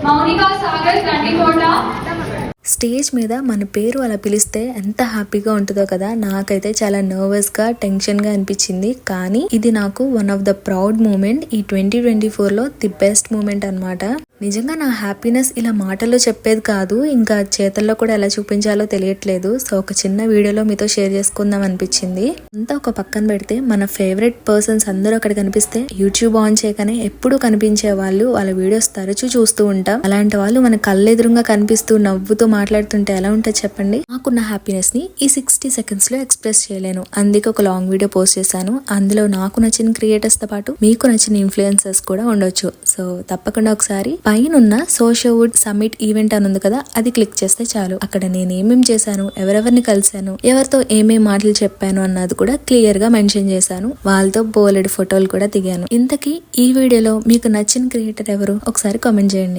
Mounika Sagar Gandikota. Stage మీద మన పేరు అలా పిలిస్తే ఎంత హ్యాపీగా ఉంటుందో కదా. నాకైతే చాలా నర్వస్ గా టెన్షన్ గా అనిపించింది. కానీ ఇది నాకు one of the proud moment. ఈ 2024 లో ది బెస్ట్ మూమెంట్ అన్నమాట. నిజంగా నా హ్యాపీనెస్ ఇలా మాటల్లో చెప్పేది కాదు, ఇంకా చేతల్లో కూడా ఎలా చూపించాలో తెలియట్లేదు. సో ఒక చిన్న వీడియోలో మీతో షేర్ చేసుకుందాం అనిపించింది. అంతా ఒక పక్కన పెడితే మన ఫేవరెట్ పర్సన్స్ అందరూ అక్కడ కనిపిస్తే యూట్యూబ్ ఆన్ చేయగానే ఎప్పుడు కనిపించే వాళ్ళు, వాళ్ళ వీడియోస్ తరచూ చూస్తూ ఉంటాం. అలాంటి వాళ్ళు మన కళ్ళెదురుగా కనిపిస్తూ నవ్వుతూ మాట్లాడుతుంటే ఎలా ఉంటుంది చెప్పండి. నాకున్న హ్యాపీనెస్ ని ఈ 60 సెకండ్స్ లో ఎక్స్ప్రెస్ చేయలేను. అందుకే ఒక లాంగ్ వీడియో పోస్ట్ చేశాను. అందులో నాకు నచ్చిన క్రియేటర్స్ తో పాటు మీకు నచ్చిన ఇన్ఫ్లుయెన్సర్స్ కూడా ఉండొచ్చు. సో తప్పకుండా ఒకసారి పైన సోషల్వుడ్ సమ్మిట్ ఈవెంట్ అని ఉంది కదా, అది క్లిక్ చేస్తే చాలు. అక్కడ నేను ఏమేం చేశాను, ఎవరెవరిని కలిశాను, ఎవరితో ఏమేం మాటలు చెప్పాను అన్నది కూడా క్లియర్ గా మెన్షన్ చేశాను. వాళ్ళతో బోలెడు ఫోటోలు కూడా దిగాను. ఇంతకీ ఈ వీడియోలో మీకు నచ్చిన క్రియేటర్ ఎవరు ఒకసారి కామెంట్ చేయండి.